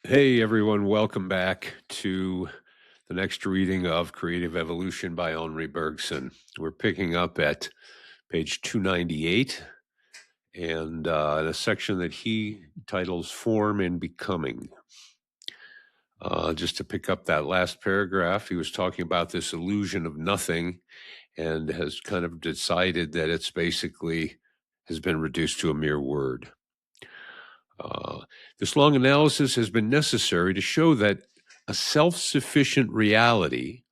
Hey everyone, welcome back to the next reading of Creative Evolution by Henri Bergson. We're picking up at page 298 and in a section that he titles Form and Becoming. Just to pick up that last paragraph, he was talking about this illusion of nothing and has kind of decided that it's basically has been reduced to a mere word. This long analysis has been necessary to show that a self-sufficient reality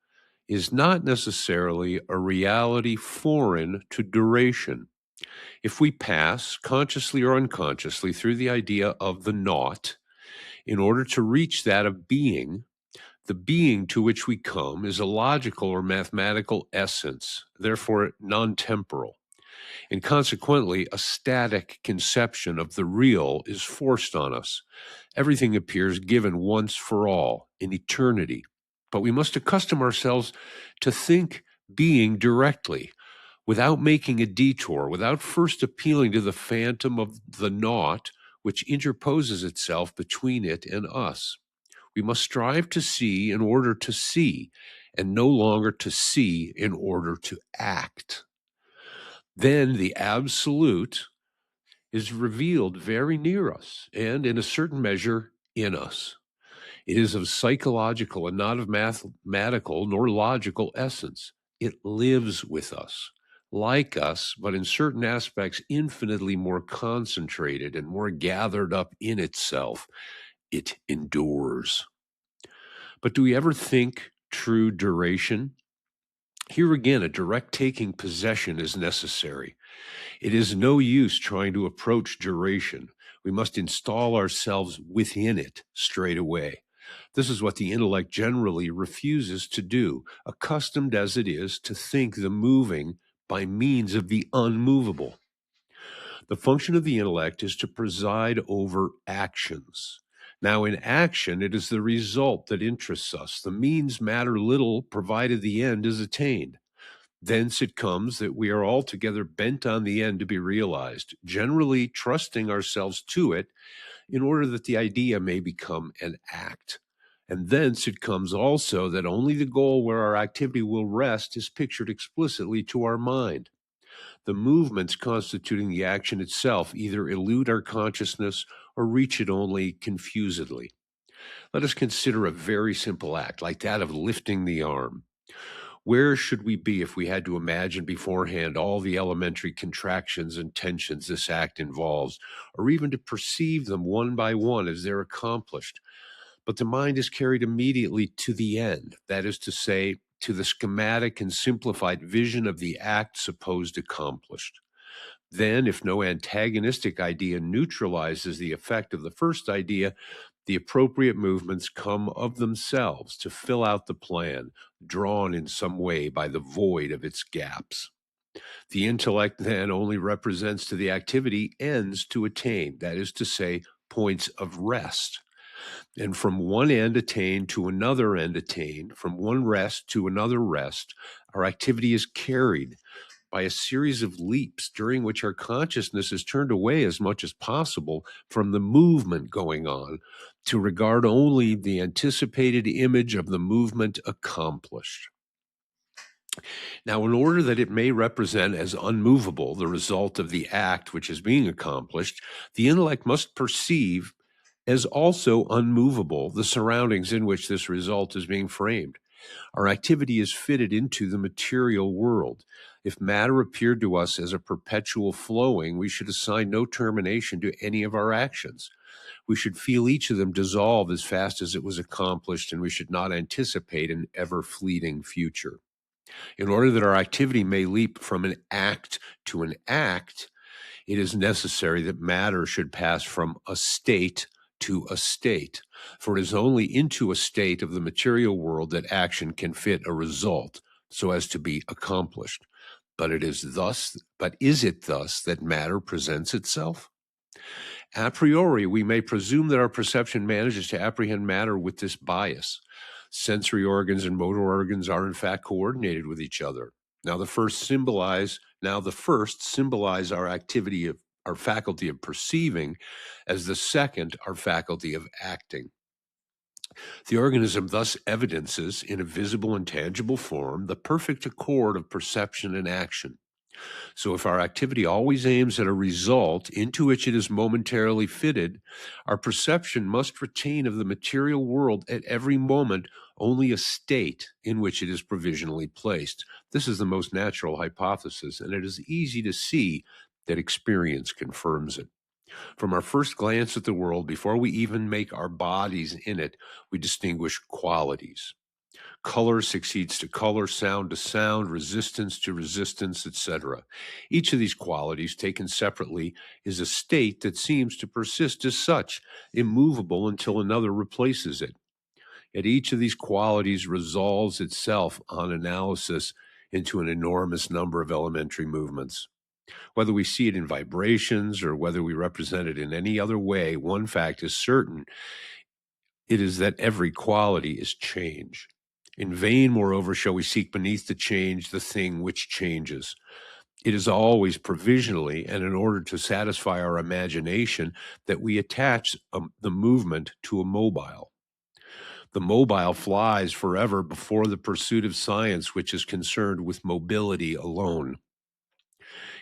is not necessarily a reality foreign to duration. If we pass, consciously or unconsciously, through the idea of the naught, in order to reach that of being, the being to which we come is a logical or mathematical essence, therefore non-temporal. And consequently, a static conception of the real is forced on us. Everything appears given once for all, in eternity. But we must accustom ourselves to think being directly, without making a detour, without first appealing to the phantom of the naught which interposes itself between it and us. We must strive to see in order to see, and no longer to see in order to act. Then the absolute is revealed very near us and, in a certain measure, in us. It is of psychological and not of mathematical nor logical essence. It lives with us, like us, but in certain aspects infinitely more concentrated and more gathered up in itself. It endures. But do we ever think true duration? Here again, a direct taking possession is necessary. It is no use trying to approach duration. We must install ourselves within it straight away. This is what the intellect generally refuses to do, accustomed as it is to think the moving by means of the unmovable. The function of the intellect is to preside over actions. Now, in action, it is the result that interests us. The means matter little, provided the end is attained. Thence it comes that we are altogether bent on the end to be realized, generally trusting ourselves to it in order that the idea may become an act. And thence it comes also that only the goal where our activity will rest is pictured explicitly to our mind. The movements constituting the action itself either elude our consciousness or reach it only confusedly. Let us consider a very simple act, like that of lifting the arm. Where should we be if we had to imagine beforehand all the elementary contractions and tensions this act involves, or even to perceive them one by one as they're accomplished? But the mind is carried immediately to the end, that is to say, to the schematic and simplified vision of the act supposed accomplished. Then, if no antagonistic idea neutralizes the effect of the first idea, the appropriate movements come of themselves to fill out the plan, drawn in some way by the void of its gaps. The intellect then only represents to the activity ends to attain, that is to say, points of rest. And from one end attained to another end attained, from one rest to another rest, our activity is carried by a series of leaps during which our consciousness is turned away as much as possible from the movement going on to regard only the anticipated image of the movement accomplished. Now, in order that it may represent as unmovable the result of the act which is being accomplished, the intellect must perceive as also unmovable the surroundings in which this result is being framed. Our activity is fitted into the material world. If matter appeared to us as a perpetual flowing, we should assign no termination to any of our actions. We should feel each of them dissolve as fast as it was accomplished, and we should not anticipate an ever-fleeting future. In order that our activity may leap from an act to an act, it is necessary that matter should pass from a state to a state, for it is only into a state of the material world that action can fit a result so as to be accomplished. But is it thus that matter presents itself? A priori, we may presume that our perception manages to apprehend matter with this bias. Sensory organs and motor organs are in fact coordinated with each other. Now the first symbolize our activity of our faculty of perceiving, as the second our faculty of acting. The organism thus evidences in a visible and tangible form the perfect accord of perception and action. So, if our activity always aims at a result into which it is momentarily fitted, our perception must retain of the material world at every moment only a state in which it is provisionally placed. This is the most natural hypothesis, and it is easy to see that experience confirms it. From our first glance at the world, before we even make our bodies in it, we distinguish qualities. Color succeeds to color, sound to sound, resistance to resistance, etc. Each of these qualities, taken separately, is a state that seems to persist as such, immovable until another replaces it. Yet each of these qualities resolves itself on analysis into an enormous number of elementary movements. Whether we see it in vibrations or whether we represent it in any other way, one fact is certain: it is that every quality is change. In vain, moreover, shall we seek beneath the change the thing which changes. It is always provisionally and in order to satisfy our imagination that we attach the movement to a mobile. The mobile flies forever before the pursuit of science, which is concerned with mobility alone.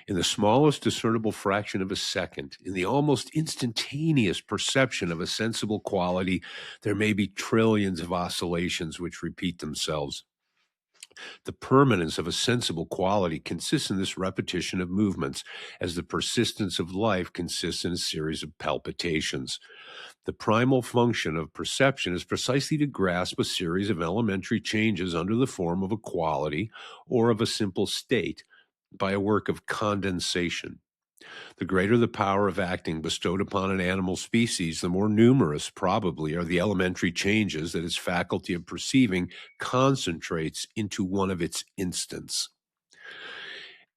In the smallest discernible fraction of a second, in the almost instantaneous perception of a sensible quality, there may be trillions of oscillations which repeat themselves. The permanence of a sensible quality consists in this repetition of movements, as the persistence of life consists in a series of palpitations. The primal function of perception is precisely to grasp a series of elementary changes under the form of a quality or of a simple state by a work of condensation. The greater the power of acting bestowed upon an animal species, the more numerous probably are the elementary changes that its faculty of perceiving concentrates into one of its instants.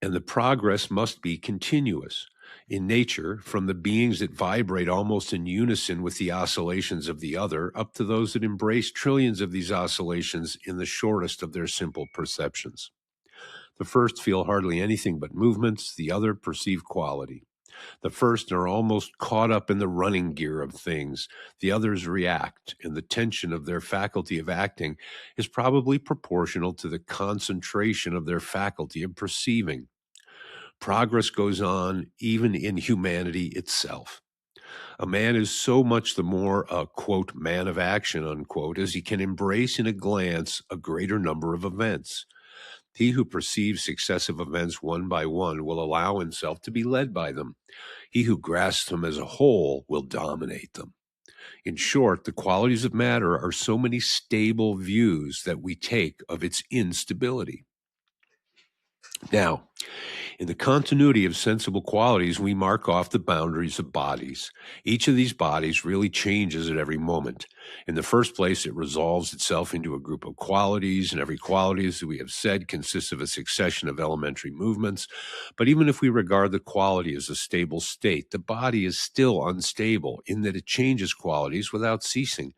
And the progress must be continuous. In nature, from the beings that vibrate almost in unison with the oscillations of the other, up to those that embrace trillions of these oscillations in the shortest of their simple perceptions. The first feel hardly anything but movements, the other perceive quality. The first are almost caught up in the running gear of things. The others react, and the tension of their faculty of acting is probably proportional to the concentration of their faculty of perceiving. Progress goes on even in humanity itself. A man is so much the more a, quote, man of action, unquote, as he can embrace in a glance a greater number of events. He who perceives successive events one by one will allow himself to be led by them. He who grasps them as a whole will dominate them. In short, the qualities of matter are so many stable views that we take of its instability. Now, in the continuity of sensible qualities, we mark off the boundaries of bodies. Each of these bodies really changes at every moment. In the first place, it resolves itself into a group of qualities, and every quality, as we have said, consists of a succession of elementary movements. But even if we regard the quality as a stable state, the body is still unstable in that it changes qualities without ceasing.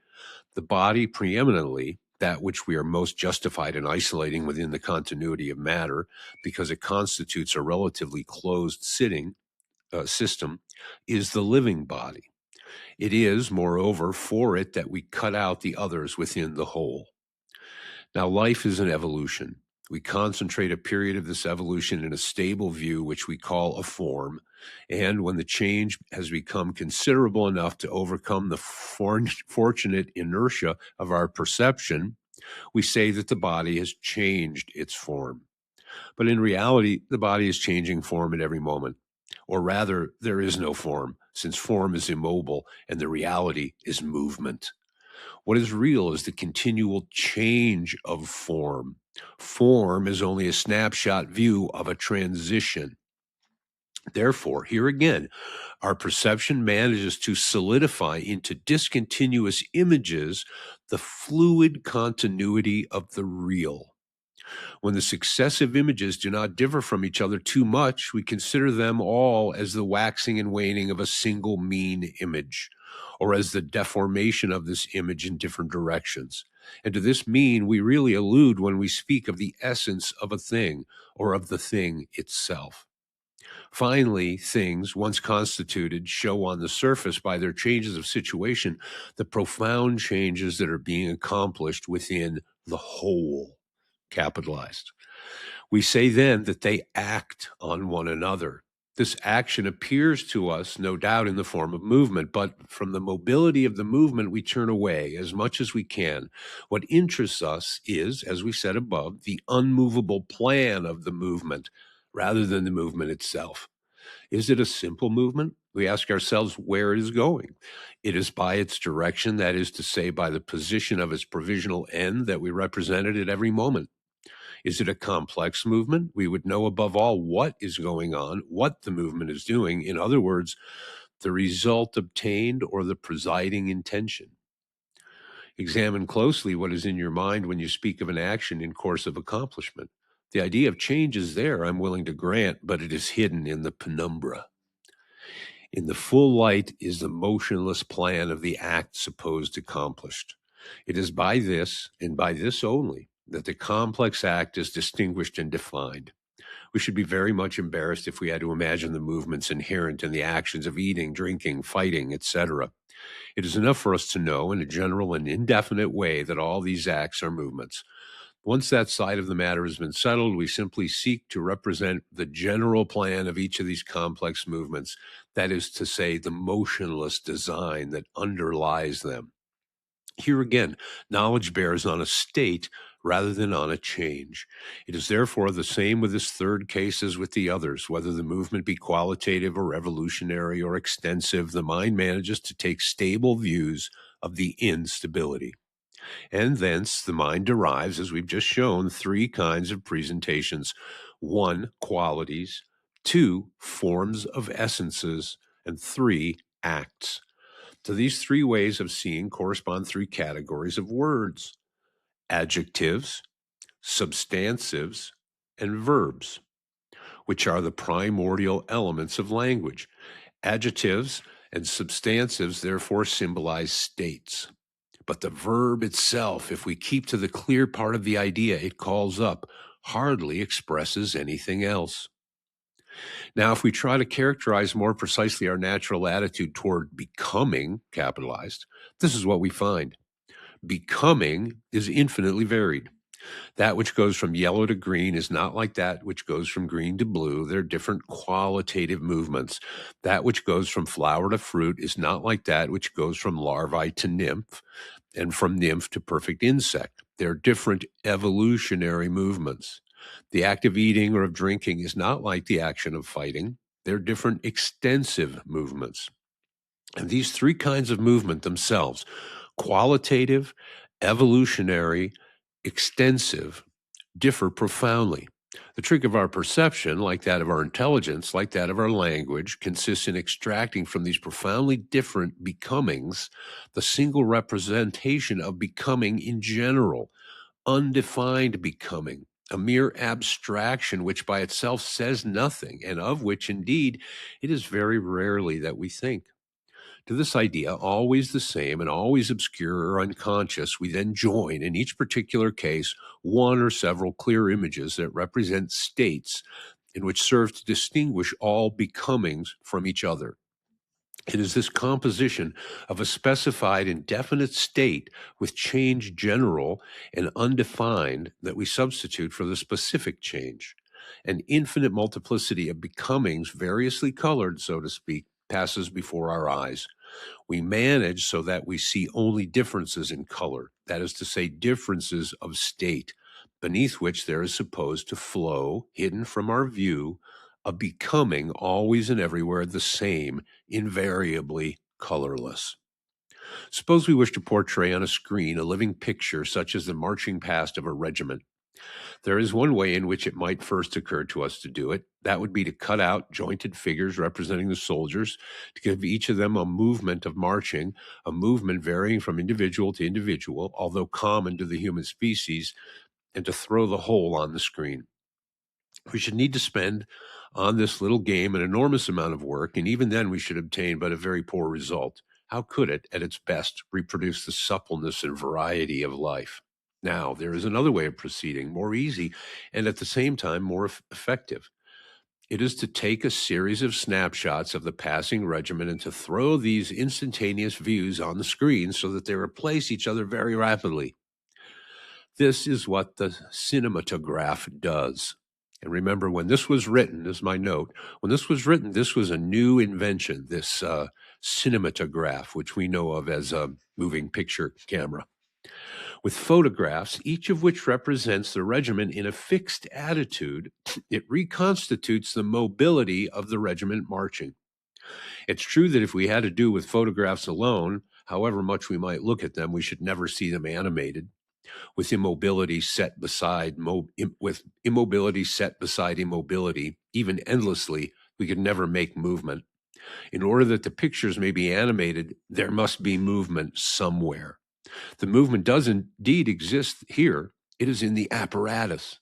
The body preeminently, that which we are most justified in isolating within the continuity of matter, because it constitutes a relatively closed system, is the living body. It is, moreover, for it that we cut out the others within the whole. Now, life is an evolution. We concentrate a period of this evolution in a stable view, which we call a form. And when the change has become considerable enough to overcome the fortunate inertia of our perception, we say that the body has changed its form. But in reality, the body is changing form at every moment. Or rather, there is no form, since form is immobile and the reality is movement. What is real is the continual change of form. Form is only a snapshot view of a transition. Therefore, here again, our perception manages to solidify into discontinuous images the fluid continuity of the real. When the successive images do not differ from each other too much, we consider them all as the waxing and waning of a single mean image, or as the deformation of this image in different directions. And to this mean we really allude when we speak of the essence of a thing or of the thing itself. Finally, things once constituted show on the surface by their changes of situation the profound changes that are being accomplished within the whole, capitalized. We say then that they act on one another. This action appears to us, no doubt, in the form of movement, but from the mobility of the movement, we turn away as much as we can. What interests us is, as we said above, the unmovable plan of the movement rather than the movement itself. Is it a simple movement? We ask ourselves where it is going. It is by its direction, that is to say, by the position of its provisional end that we represent it at every moment. Is it a complex movement? We would know above all what is going on, what the movement is doing. In other words, the result obtained or the presiding intention. Examine closely what is in your mind when you speak of an action in course of accomplishment. The idea of change is there, I'm willing to grant, but it is hidden in the penumbra. In the full light is the motionless plan of the act supposed accomplished. It is by this, and by this only, that the complex act is distinguished and defined. We should be very much embarrassed if we had to imagine the movements inherent in the actions of eating, drinking, fighting, etc. It is enough for us to know in a general and indefinite way that all these acts are movements. Once that side of the matter has been settled, we simply seek to represent the general plan of each of these complex movements, that is to say, the motionless design that underlies them. Here again, knowledge bears on a state rather than on a change. It is therefore the same with this third case as with the others. Whether the movement be qualitative or revolutionary or extensive, the mind manages to take stable views of the instability. And thence the mind derives, as we've just shown, three kinds of presentations. One, qualities. Two, forms of essences. And three, acts. To these three ways of seeing correspond three categories of words: adjectives, substantives, and verbs, which are the primordial elements of language. Adjectives and substantives therefore symbolize states. But the verb itself, if we keep to the clear part of the idea it calls up, hardly expresses anything else. Now, if we try to characterize more precisely our natural attitude toward becoming, capitalized, this is what we find. Becoming is infinitely varied. That which goes from yellow to green is not like that which goes from green to blue. They're different qualitative movements. That which goes from flower to fruit is not like that which goes from larvae to nymph and from nymph to perfect insect. They're different evolutionary movements. The act of eating or of drinking is not like the action of fighting. They're different extensive movements. And these three kinds of movement themselves, qualitative, evolutionary, extensive, differ profoundly. The trick of our perception, like that of our intelligence, like that of our language, consists in extracting from these profoundly different becomings the single representation of becoming in general, undefined becoming, a mere abstraction which by itself says nothing, and of which indeed it is very rarely that we think. To this idea, always the same and always obscure or unconscious, we then join, in each particular case, one or several clear images that represent states and which serve to distinguish all becomings from each other. It is this composition of a specified and definite state with change general and undefined that we substitute for the specific change. An infinite multiplicity of becomings, variously colored, so to speak, passes before our eyes. We manage so that we see only differences in color, that is to say, differences of state, beneath which there is supposed to flow, hidden from our view, a becoming always and everywhere the same, invariably colorless. Suppose we wish to portray on a screen a living picture such as the marching past of a regiment. There is one way in which it might first occur to us to do it. That would be to cut out jointed figures representing the soldiers, to give each of them a movement of marching, a movement varying from individual to individual, although common to the human species, and to throw the whole on the screen. We should need to spend on this little game an enormous amount of work, and even then we should obtain but a very poor result. How could it, at its best, reproduce the suppleness and variety of life? Now, there is another way of proceeding, more easy and at the same time more effective. It is to take a series of snapshots of the passing regiment and to throw these instantaneous views on the screen so that they replace each other very rapidly. This is what the cinematograph does. And remember, when this was written, this is my note, when this was written, this was a new invention, this cinematograph, which we know of as a moving picture camera, with photographs, each of which represents the regiment in a fixed attitude. It reconstitutes the mobility of the regiment marching. It's true that if we had to do with photographs alone, however much we might look at them, we should never see them animated. With immobility set beside immobility, even endlessly, we could never make movement. In order that the pictures may be animated, there must be movement somewhere. The movement does indeed exist here. It is in the apparatus.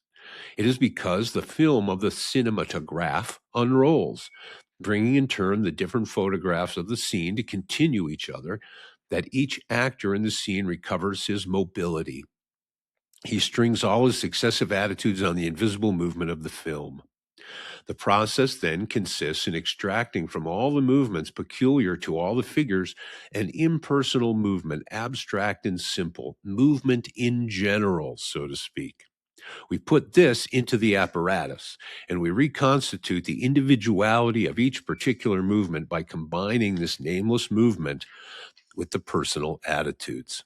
It is because the film of the cinematograph unrolls, bringing in turn the different photographs of the scene to continue each other, that each actor in the scene recovers his mobility. He strings all his successive attitudes on the invisible movement of the film. The process then consists in extracting from all the movements peculiar to all the figures an impersonal movement, abstract and simple, movement in general, so to speak. We put this into the apparatus, and we reconstitute the individuality of each particular movement by combining this nameless movement with the personal attitudes.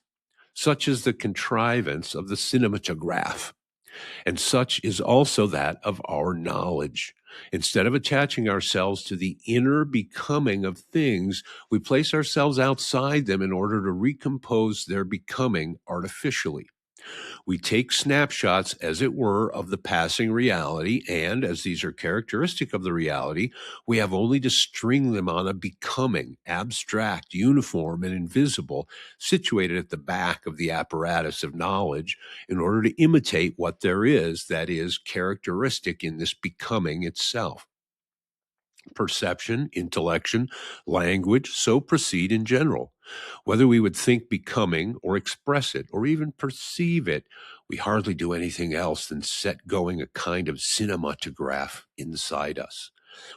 Such is the contrivance of the cinematograph, and such is also that of our knowledge. Instead of attaching ourselves to the inner becoming of things, we place ourselves outside them in order to recompose their becoming artificially. We take snapshots, as it were, of the passing reality, and as these are characteristic of the reality, we have only to string them on a becoming, abstract, uniform, and invisible, situated at the back of the apparatus of knowledge, in order to imitate what there is that is characteristic in this becoming itself. Perception, intellection, language so proceed in general. Whether we would think becoming or express it or even perceive it, we hardly do anything else than set going a kind of cinematograph inside us.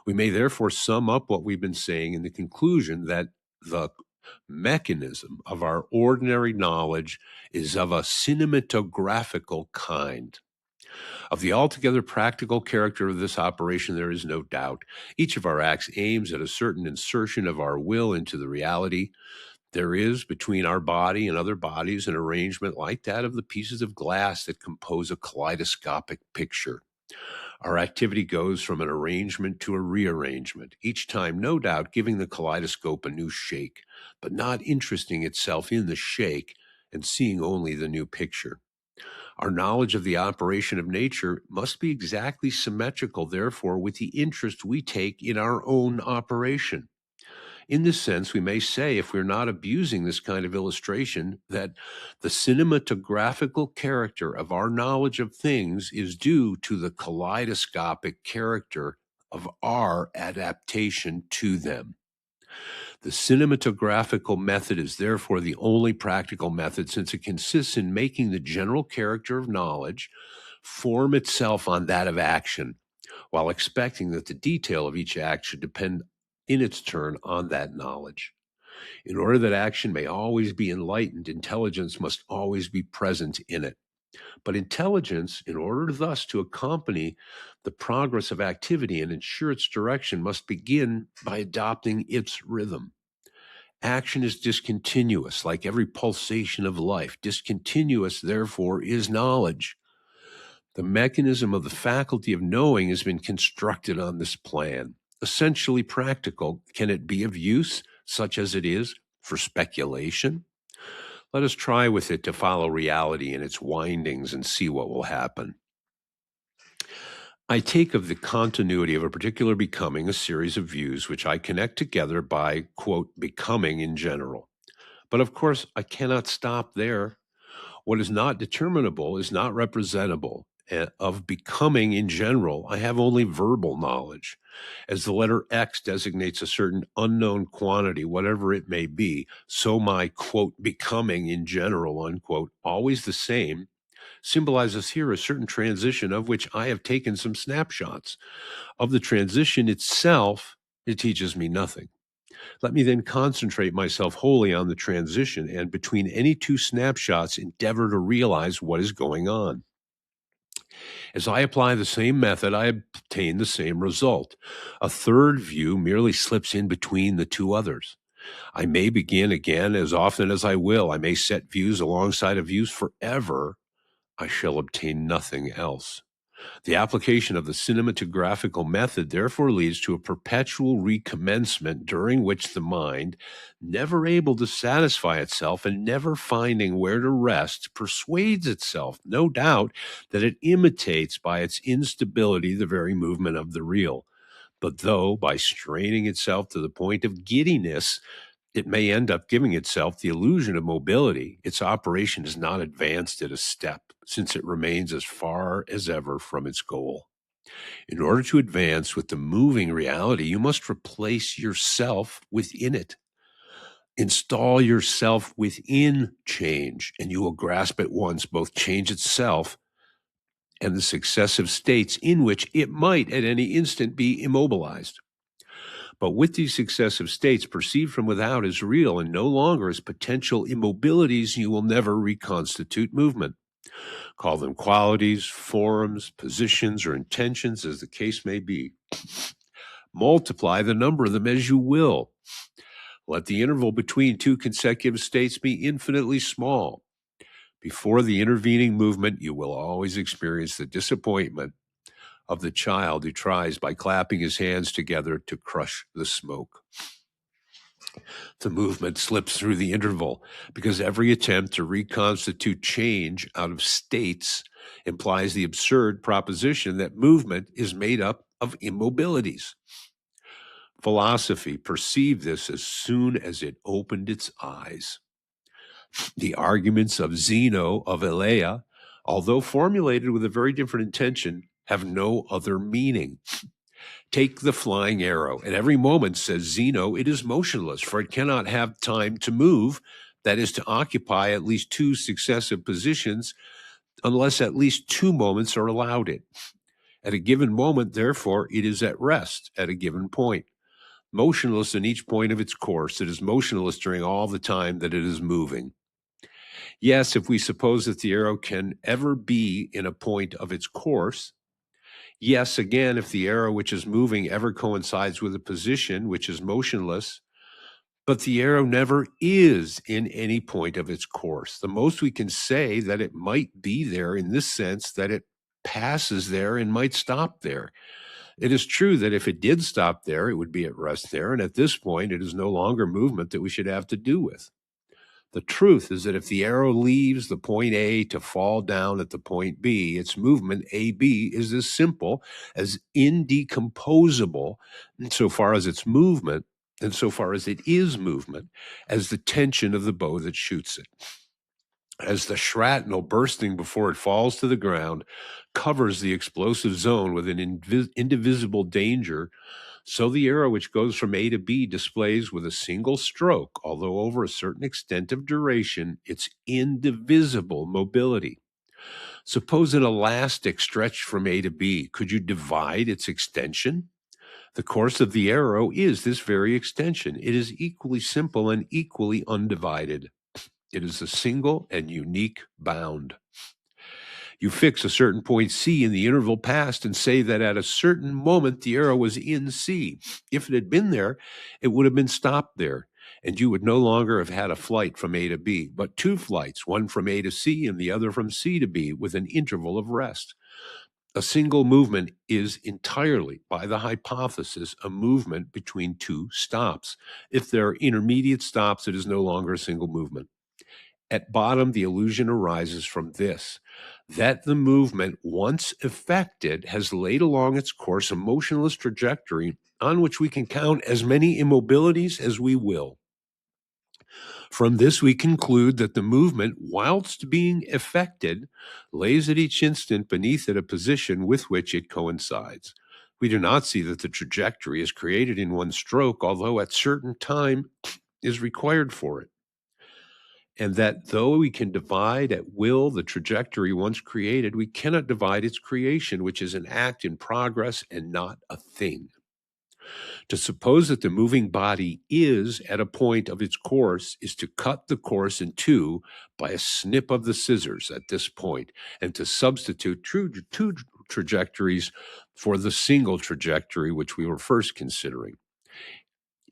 We may therefore sum up what we've been saying in the conclusion that the mechanism of our ordinary knowledge is of a cinematographical kind. Of the altogether practical character of this operation, there is no doubt. Each of our acts aims at a certain insertion of our will into the reality. There is between our body and other bodies an arrangement like that of the pieces of glass that compose a kaleidoscopic picture. Our activity goes from an arrangement to a rearrangement, each time, no doubt, giving the kaleidoscope a new shake, but not interesting itself in the shake and seeing only the new picture. Our knowledge of the operation of nature must be exactly symmetrical, therefore, with the interest we take in our own operation. In this sense, we may say, if we're not abusing this kind of illustration, that the cinematographical character of our knowledge of things is due to the kaleidoscopic character of our adaptation to them. The cinematographical method is therefore the only practical method, since it consists in making the general character of knowledge form itself on that of action, while expecting that the detail of each act should depend in its turn on that knowledge. In order that action may always be enlightened, intelligence must always be present in it. But intelligence, in order thus to accompany the progress of activity and ensure its direction, must begin by adopting its rhythm. Action is discontinuous, like every pulsation of life. Discontinuous, therefore, is knowledge. The mechanism of the faculty of knowing has been constructed on this plan. Essentially practical, can it be of use, such as it is, for speculation? Let us try with it to follow reality in its windings and see what will happen. I take of the continuity of a particular becoming a series of views which I connect together by, quote, becoming in general. But of course, I cannot stop there. What is not determinable is not representable. Of becoming in general, I have only verbal knowledge. As the letter X designates a certain unknown quantity, whatever it may be, so my, quote, becoming in general, unquote, always the same, symbolizes here a certain transition of which I have taken some snapshots. Of the transition itself, it teaches me nothing. Let me then concentrate myself wholly on the transition and between any two snapshots endeavor to realize what is going on. As I apply the same method, I obtain the same result. A third view merely slips in between the two others. I may begin again as often as I will. I may set views alongside of views forever. I shall obtain nothing else. The application of the cinematographical method therefore leads to a perpetual recommencement during which the mind, never able to satisfy itself and never finding where to rest, persuades itself, no doubt, that it imitates by its instability the very movement of the real. But though, by straining itself to the point of giddiness, it may end up giving itself the illusion of mobility, its operation is not advanced at a step, since it remains as far as ever from its goal. In order to advance with the moving reality, you must replace yourself within it. Install yourself within change, and you will grasp at once both change itself and the successive states in which it might at any instant be immobilized. But with these successive states perceived from without as real and no longer as potential immobilities, you will never reconstitute movement. Call them qualities, forms, positions, or intentions, as the case may be. Multiply the number of them as you will. Let the interval between two consecutive states be infinitely small. Before the intervening movement, you will always experience the disappointment of the child who tries by clapping his hands together to crush the smoke. The movement slips through the interval because every attempt to reconstitute change out of states implies the absurd proposition that movement is made up of immobilities. Philosophy perceived this as soon as it opened its eyes. The arguments of Zeno of Elea, although formulated with a very different intention, have no other meaning. Take the flying arrow. At every moment, says Zeno, it is motionless, for it cannot have time to move, that is, to occupy at least two successive positions, unless at least 2 moments are allowed it. At a given moment, therefore, it is at rest at a given point. Motionless in each point of its course, it is motionless during all the time that it is moving. Yes, if we suppose that the arrow can ever be in a point of its course, yes, again, if the arrow which is moving ever coincides with a position which is motionless, but the arrow never is in any point of its course. The most we can say that it might be there in this sense that it passes there and might stop there. It is true that if it did stop there, it would be at rest there, and at this point, it is no longer movement that we should have to do with. The truth is that if the arrow leaves the point A to fall down at the point B, its movement AB is as simple, as indecomposable, insofar as its movement, and so far as it is movement, as the tension of the bow that shoots it. As the shrapnel bursting before it falls to the ground covers the explosive zone with an indivisible danger, so the arrow which goes from A to B displays with a single stroke, although over a certain extent of duration, its indivisible mobility. Suppose an elastic stretched from A to B. Could you divide its extension? The course of the arrow is this very extension. It is equally simple and equally undivided. It is a single and unique bound. You fix a certain point C in the interval past and say that at a certain moment the arrow was in C. If it had been there, it would have been stopped there, and you would no longer have had a flight from A to B, but two flights, one from A to C and the other from C to B, with an interval of rest. A single movement is entirely, by the hypothesis, a movement between two stops. If there are intermediate stops, it is no longer a single movement. At bottom, the illusion arises from this, that the movement, once effected, has laid along its course a motionless trajectory on which we can count as many immobilities as we will. From this, we conclude that the movement, whilst being effected, lays at each instant beneath it a position with which it coincides. We do not see that the trajectory is created in one stroke, although at certain time is required for it. and that though we can divide at will the trajectory once created, we cannot divide its creation, which is an act in progress and not a thing. To suppose that the moving body is at a point of its course is to cut the course in two by a snip of the scissors at this point, and to substitute two trajectories for the single trajectory which we were first considering.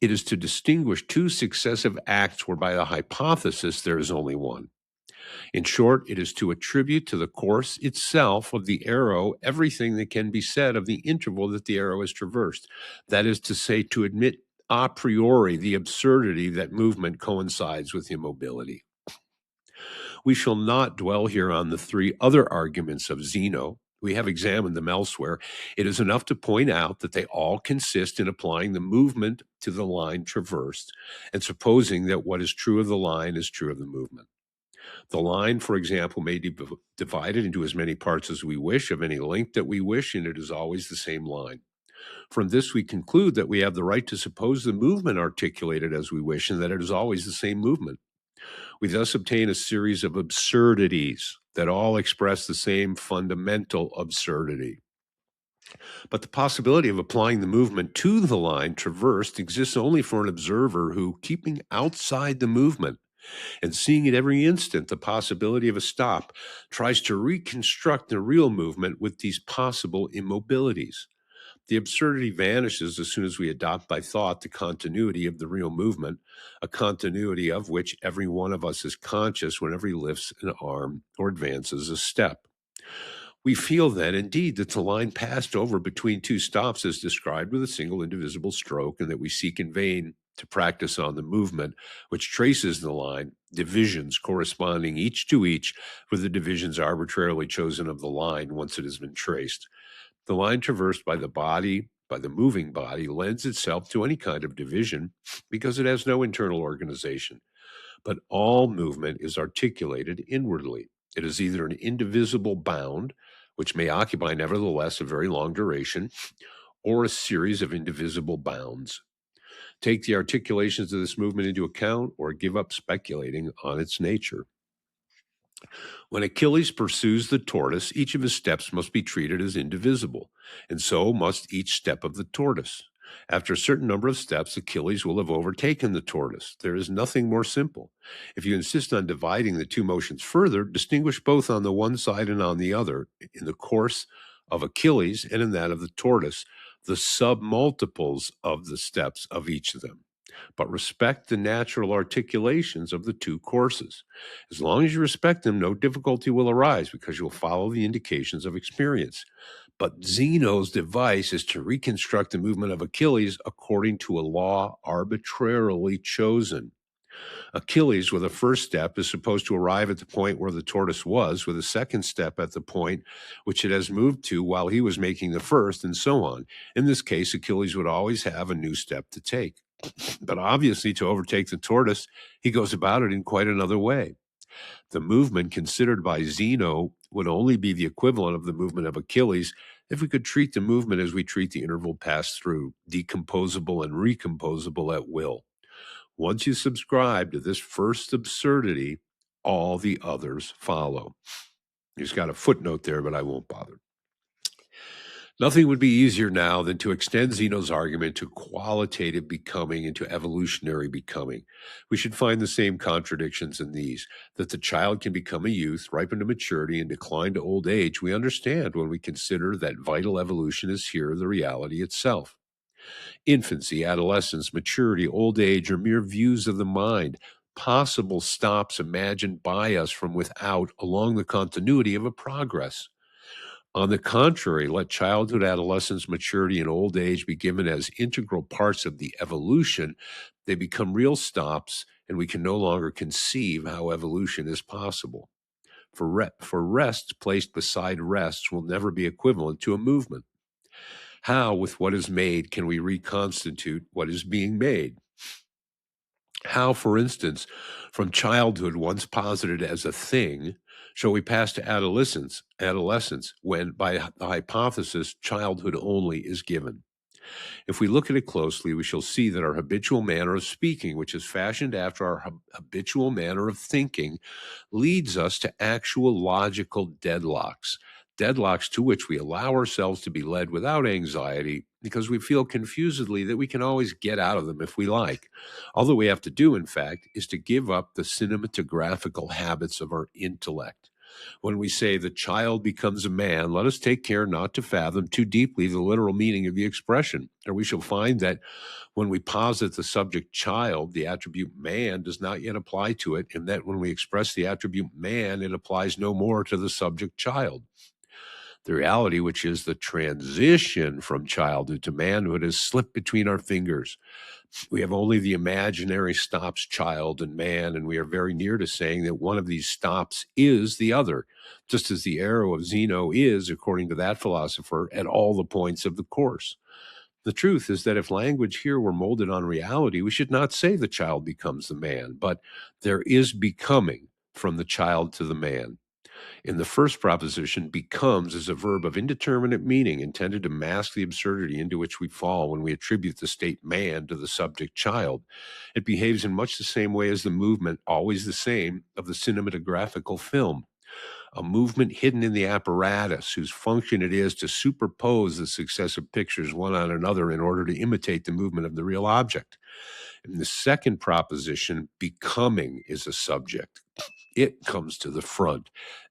It is to distinguish two successive acts where by the hypothesis there is only one. In short, it is to attribute to the course itself of the arrow everything that can be said of the interval that the arrow has traversed. That is to say, to admit a priori the absurdity that movement coincides with immobility. We shall not dwell here on the three other arguments of Zeno. We have examined them elsewhere. It is enough to point out that they all consist in applying the movement to the line traversed and supposing that what is true of the line is true of the movement. The line, for example, may be divided into as many parts as we wish, of any length that we wish, and it is always the same line. From this, we conclude that we have the right to suppose the movement articulated as we wish, and that it is always the same movement. We thus obtain a series of absurdities that all express the same fundamental absurdity. But the possibility of applying the movement to the line traversed exists only for an observer who, keeping outside the movement, and seeing at every instant the possibility of a stop, tries to reconstruct the real movement with these possible immobilities. The absurdity vanishes as soon as we adopt by thought the continuity of the real movement, a continuity of which every one of us is conscious whenever he lifts an arm or advances a step. We feel then, indeed, that the line passed over between two stops is described with a single indivisible stroke, and that we seek in vain to practice on the movement which traces the line, divisions corresponding each to each with the divisions arbitrarily chosen of the line once it has been traced. The line traversed by the body, by the moving body, lends itself to any kind of division because it has no internal organization. But all movement is articulated inwardly. It is either an indivisible bound, which may occupy nevertheless a very long duration, or a series of indivisible bounds. Take the articulations of this movement into account, or give up speculating on its nature. When Achilles pursues the tortoise, each of his steps must be treated as indivisible, and so must each step of the tortoise. After a certain number of steps, Achilles will have overtaken the tortoise. There is nothing more simple. If you insist on dividing the two motions further, distinguish both on the one side and on the other, in the course of Achilles and in that of the tortoise, the submultiples of the steps of each of them. But respect the natural articulations of the two courses. As long as you respect them, no difficulty will arise because you'll follow the indications of experience. But Zeno's device is to reconstruct the movement of Achilles according to a law arbitrarily chosen. Achilles, with a first step, is supposed to arrive at the point where the tortoise was, with a second step at the point which it has moved to while he was making the first, and so on. In this case, Achilles would always have a new step to take. But obviously, to overtake the tortoise, he goes about it in quite another way. The movement considered by Zeno would only be the equivalent of the movement of Achilles if we could treat the movement as we treat the interval passed through, decomposable and recomposable at will. Once you subscribe to this first absurdity, all the others follow. He's got a footnote there, but I won't bother. Nothing would be easier now than to extend Zeno's argument to qualitative becoming and to evolutionary becoming. We should find the same contradictions in these, that the child can become a youth, ripen to maturity, and decline to old age. We understand when we consider that vital evolution is here the reality itself. Infancy, adolescence, maturity, old age are mere views of the mind, possible stops imagined by us from without along the continuity of a progress. On the contrary, let childhood, adolescence, maturity, and old age be given as integral parts of the evolution. They become real stops, and we can no longer conceive how evolution is possible. For rest placed beside rests will never be equivalent to a movement. How, with what is made, can we reconstitute what is being made? How, for instance, from childhood once posited as a thing, shall we pass to adolescence when, by the hypothesis, childhood only is given? If we look at it closely, we shall see that our habitual manner of speaking, which is fashioned after our habitual manner of thinking, leads us to actual logical deadlocks. Deadlocks to which we allow ourselves to be led without anxiety because we feel confusedly that we can always get out of them if we like. All that we have to do, in fact, is to give up the cinematographical habits of our intellect. When we say the child becomes a man, let us take care not to fathom too deeply the literal meaning of the expression, or we shall find that when we posit the subject child, the attribute man does not yet apply to it, and that when we express the attribute man, it applies no more to the subject child. The reality, which is the transition from childhood to manhood, has slipped between our fingers. We have only the imaginary stops, child and man, and we are very near to saying that one of these stops is the other, just as the arrow of Zeno is, according to that philosopher, at all the points of the course. The truth is that if language here were molded on reality, we should not say the child becomes the man, but there is becoming from the child to the man. In the first proposition, becomes is a verb of indeterminate meaning intended to mask the absurdity into which we fall when we attribute the state man to the subject child. It behaves in much the same way as the movement, always the same, of the cinematographical film. A movement hidden in the apparatus whose function it is to superpose the successive pictures one on another in order to imitate the movement of the real object. In the second proposition, becoming is a subject. It comes to the front.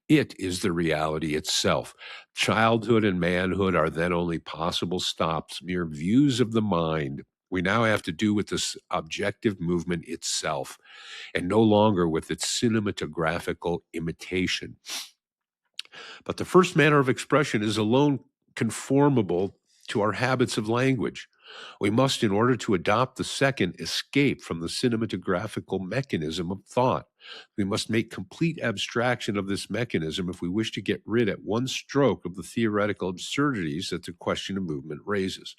It is the reality itself. Childhood and manhood are then only possible stops, mere views of the mind. We now have to do with this objective movement itself, and no longer with its cinematographical imitation. But the first manner of expression is alone conformable to our habits of language. We must, in order to adopt the second, escape from the cinematographical mechanism of thought. We must make complete abstraction of this mechanism if we wish to get rid at one stroke of the theoretical absurdities that the question of movement raises.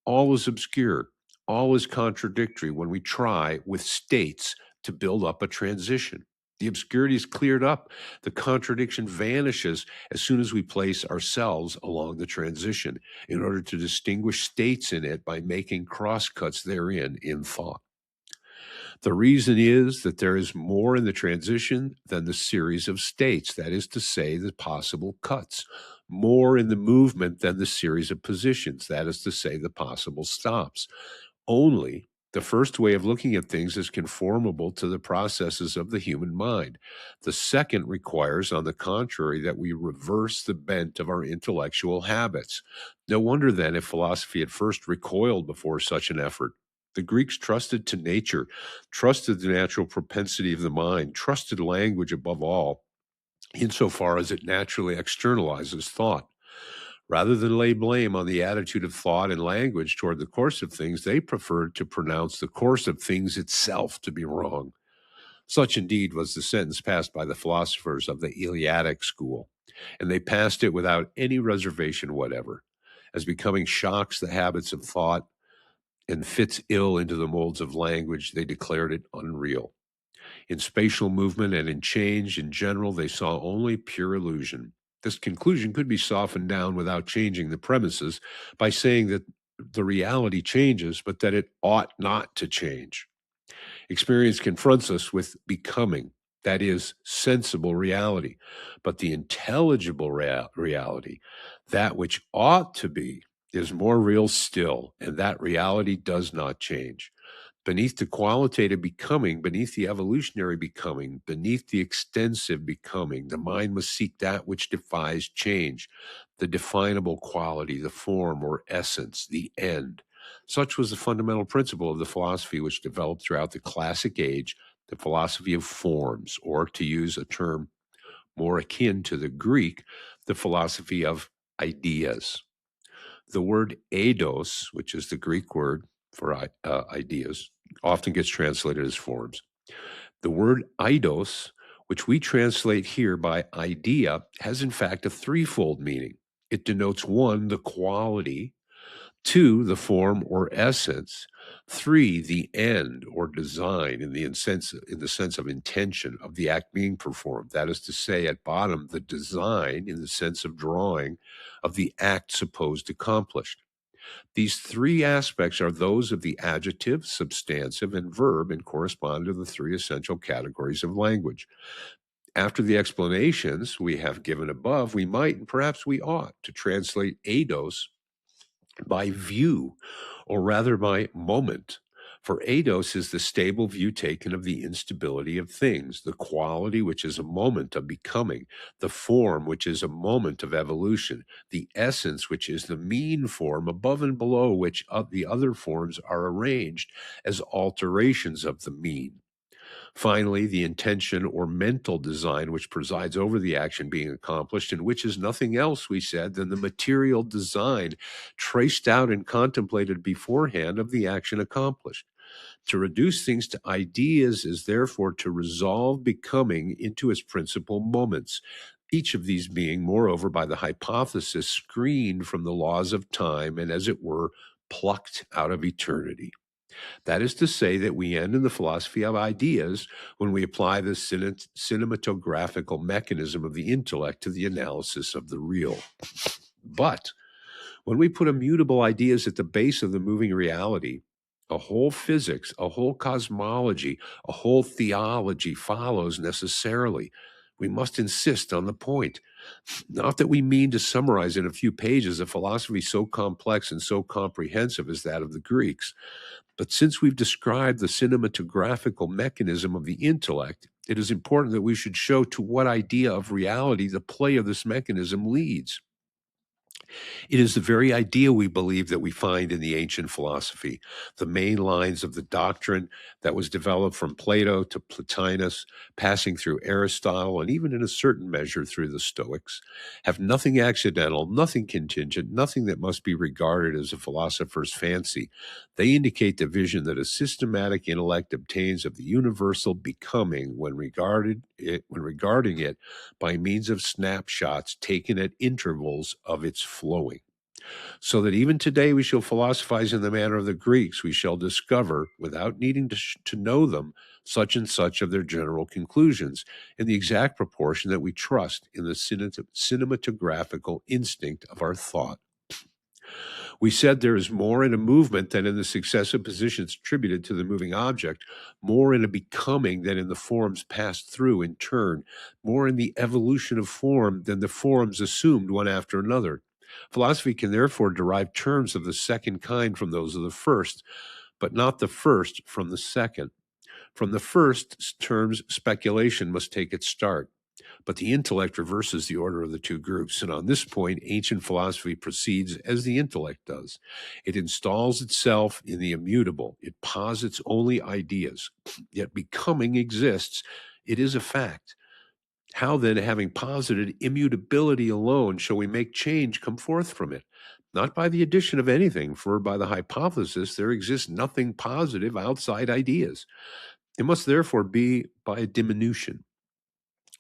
All is obscure, all is contradictory when we try, with states, to build up a transition. The obscurity is cleared up. The contradiction vanishes as soon as we place ourselves along the transition in order to distinguish states in it by making crosscuts therein in thought. The reason is that there is more in the transition than the series of states, that is to say, the possible cuts. More in the movement than the series of positions, that is to say, the possible stops. Only the first way of looking at things is conformable to the processes of the human mind. The second requires, on the contrary, that we reverse the bent of our intellectual habits. No wonder, then, if philosophy at first recoiled before such an effort. The Greeks trusted to nature, trusted the natural propensity of the mind, trusted language above all, insofar as it naturally externalizes thought. Rather than lay blame on the attitude of thought and language toward the course of things, they preferred to pronounce the course of things itself to be wrong. Such indeed was the sentence passed by the philosophers of the Eleatic school, and they passed it without any reservation whatever. As becoming shocks the habits of thought and fits ill into the molds of language, they declared it unreal. In spatial movement and in change in general, they saw only pure illusion. This conclusion could be softened down without changing the premises by saying that the reality changes, but that it ought not to change. Experience confronts us with becoming, that is, sensible reality. But the intelligible reality, that which ought to be, is more real still, and that reality does not change. Beneath the qualitative becoming, beneath the evolutionary becoming, beneath the extensive becoming, the mind must seek that which defies change, the definable quality, the form or essence, the end. Such was the fundamental principle of the philosophy which developed throughout the classic age, the philosophy of forms, or to use a term more akin to the Greek, the philosophy of ideas. The word eidos, which is the Greek word for ideas, often gets translated as forms. The word eidos, which we translate here by idea, has in fact a threefold meaning. It denotes one, the quality; two, the form or essence; three, the end or design in the sense of intention of the act being performed. That is to say, at bottom, the design in the sense of drawing of the act supposed accomplished. These three aspects are those of the adjective, substantive, and verb and correspond to the three essential categories of language. After the explanations we have given above, we might and perhaps we ought to translate eidos by view, or rather by moment. For eidos is the stable view taken of the instability of things, the quality which is a moment of becoming, the form which is a moment of evolution, the essence which is the mean form above and below which the other forms are arranged as alterations of the mean. Finally, the intention or mental design which presides over the action being accomplished, and which is nothing else, we said, than the material design traced out and contemplated beforehand of the action accomplished. To reduce things to ideas is therefore to resolve becoming into its principal moments, each of these being, moreover, by the hypothesis, screened from the laws of time and, as it were, plucked out of eternity. That is to say, that we end in the philosophy of ideas when we apply the cinematographical mechanism of the intellect to the analysis of the real. But when we put immutable ideas at the base of the moving reality, a whole physics, a whole cosmology, a whole theology follows necessarily. We must insist on the point. Not that we mean to summarize in a few pages a philosophy so complex and so comprehensive as that of the Greeks. But since we've described the cinematographical mechanism of the intellect, it is important that we should show to what idea of reality the play of this mechanism leads. It is the very idea, we believe, that we find in the ancient philosophy. The main lines of the doctrine that was developed from Plato to Plotinus, passing through Aristotle, and even in a certain measure through the Stoics, have nothing accidental, nothing contingent, nothing that must be regarded as a philosopher's fancy. They indicate the vision that a systematic intellect obtains of the universal becoming when regarding it by means of snapshots taken at intervals of its flowing. So that even today we shall philosophize in the manner of the Greeks, we shall discover, without needing to know them, such and such of their general conclusions, in the exact proportion that we trust in the cinematographical instinct of our thought. We said there is more in a movement than in the successive positions attributed to the moving object, more in a becoming than in the forms passed through in turn, more in the evolution of form than the forms assumed one after another. Philosophy can therefore derive terms of the second kind from those of the first, but not the first from the second. From the first terms, speculation must take its start. But the intellect reverses the order of the two groups, and on this point, ancient philosophy proceeds as the intellect does. It installs itself in the immutable. It posits only ideas. Yet becoming exists. It is a fact. How then, having posited immutability alone, shall we make change come forth from it? Not by the addition of anything, for by the hypothesis there exists nothing positive outside ideas. It must therefore be by a diminution.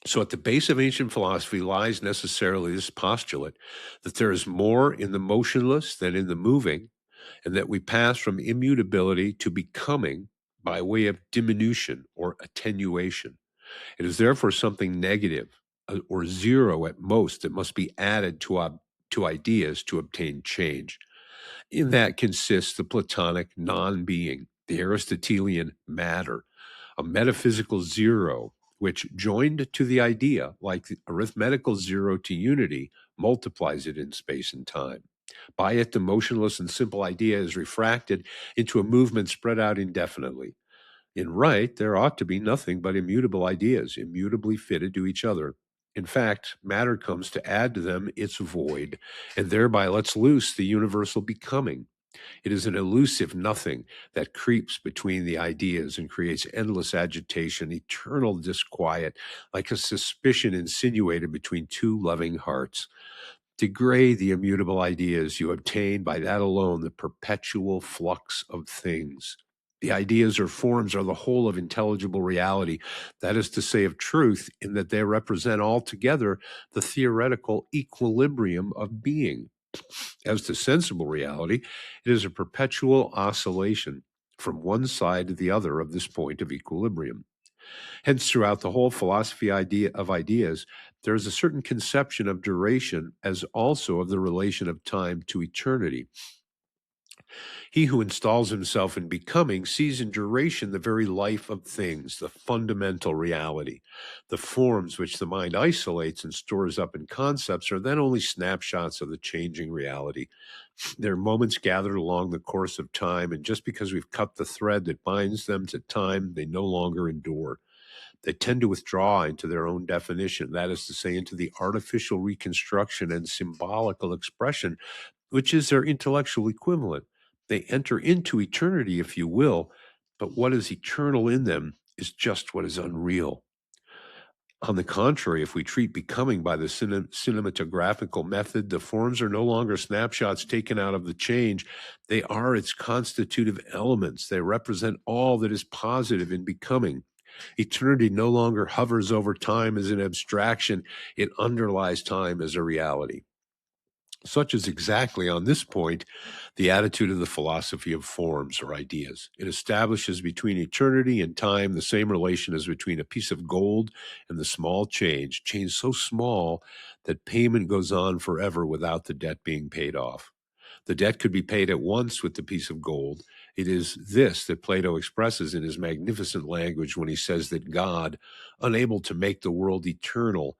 So at the base of ancient philosophy lies necessarily this postulate that there is more in the motionless than in the moving, and that we pass from immutability to becoming by way of diminution or attenuation. It is therefore something negative or zero at most that must be added to ideas to obtain change. In that consists the Platonic non-being, the Aristotelian matter, a metaphysical zero, which joined to the idea, like the arithmetical zero to unity, multiplies it in space and time. By it, the motionless and simple idea is refracted into a movement spread out indefinitely. In right, there ought to be nothing but immutable ideas, immutably fitted to each other. In fact, matter comes to add to them its void, and thereby lets loose the universal becoming. It is an elusive nothing that creeps between the ideas and creates endless agitation, eternal disquiet, like a suspicion insinuated between two loving hearts. Degrade the immutable ideas, you obtain by that alone the perpetual flux of things. The ideas or forms are the whole of intelligible reality, that is to say, of truth, in that they represent altogether the theoretical equilibrium of being. As to sensible reality, it is a perpetual oscillation from one side to the other of this point of equilibrium. Hence, throughout the whole philosophy of ideas, there is a certain conception of duration as also of the relation of time to eternity. He who installs himself in becoming sees in duration the very life of things, the fundamental reality. The forms which the mind isolates and stores up in concepts are then only snapshots of the changing reality. They're moments gathered along the course of time, and just because we've cut the thread that binds them to time, they no longer endure. They tend to withdraw into their own definition, that is to say, into the artificial reconstruction and symbolical expression, which is their intellectual equivalent. They enter into eternity, if you will, but what is eternal in them is just what is unreal. On the contrary, if we treat becoming by the cinematographical method, the forms are no longer snapshots taken out of the change. They are its constitutive elements. They represent all that is positive in becoming. Eternity no longer hovers over time as an abstraction, it underlies time as a reality. Such is exactly on this point the attitude of the philosophy of forms or ideas. It establishes between eternity and time the same relation as between a piece of gold and the small change so small that payment goes on forever without the debt being paid off. The debt could be paid at once with the piece of gold. It is this that Plato expresses in his magnificent language when he says that God, unable to make the world eternal,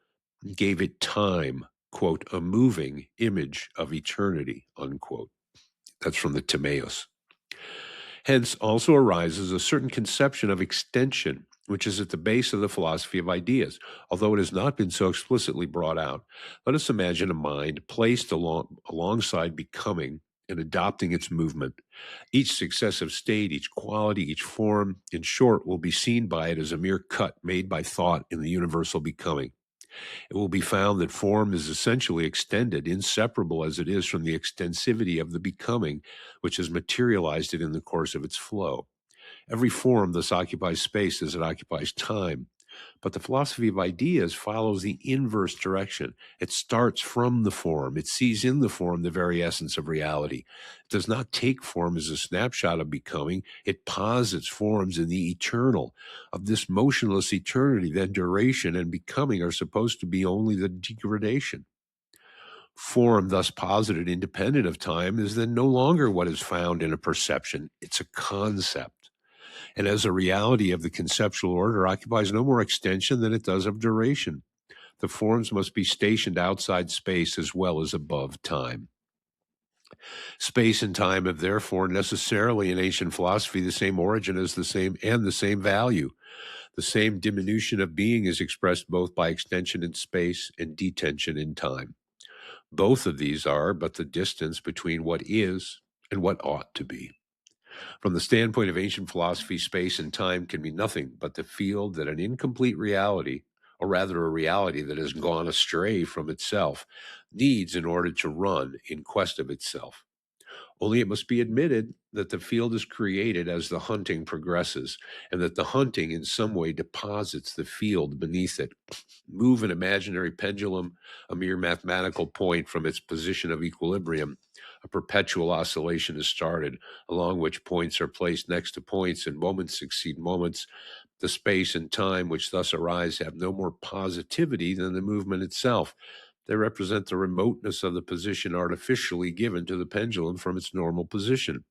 gave it time, quote, a moving image of eternity, unquote. That's from the Timaeus. Hence also arises a certain conception of extension, which is at the base of the philosophy of ideas, although it has not been so explicitly brought out. Let us imagine a mind placed alongside becoming and adopting its movement. Each successive state, each quality, each form, in short, will be seen by it as a mere cut made by thought in the universal becoming. It will be found that form is essentially extended, inseparable as it is from the extensivity of the becoming, which has materialized it in the course of its flow. Every form thus occupies space as it occupies time. But the philosophy of ideas follows the inverse direction. It starts from the form. It sees in the form the very essence of reality. It does not take form as a snapshot of becoming. It posits forms in the eternal. Of this motionless eternity, then duration and becoming are supposed to be only the degradation. Form, thus posited independent of time, is then no longer what is found in a perception. It's a concept. And as a reality of the conceptual order occupies no more extension than it does of duration. The forms must be stationed outside space as well as above time. Space and time have therefore necessarily in ancient philosophy the same origin as the same value. The same diminution of being is expressed both by extension in space and detention in time. Both of these are but the distance between what is and what ought to be. From the standpoint of ancient philosophy, space and time can be nothing but the field that an incomplete reality, or rather a reality that has gone astray from itself, needs in order to run in quest of itself. Only it must be admitted that the field is created as the hunting progresses, and that the hunting in some way deposits the field beneath it. Move an imaginary pendulum a mere mathematical point from its position of equilibrium. A perpetual oscillation is started, along which points are placed next to points and moments succeed moments. The space and time which thus arise have no more positivity than the movement itself. They represent the remoteness of the position artificially given to the pendulum from its normal position,